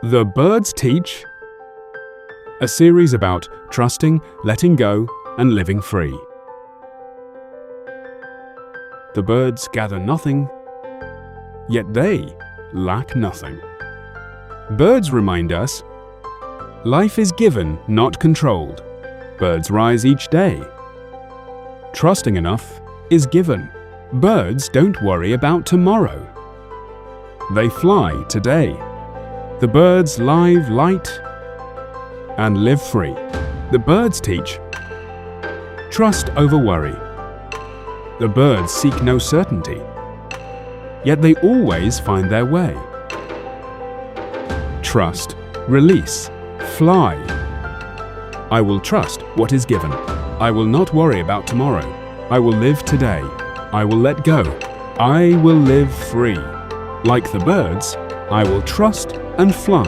The Birds Teach, a series about trusting, letting go, and living free. The birds gather nothing, yet they lack nothing. Birds remind us, life is given, not controlled. Birds rise each day. Trusting enough is given. Birds don't worry about tomorrow. They fly today. The birds live light and live free. The birds teach, trust over worry. The birds seek no certainty, yet they always find their way. Trust, release, fly. I will trust what is given. I will not worry about tomorrow. I will live today. I will let go. I will live free. Like the birds, I will trust and fly.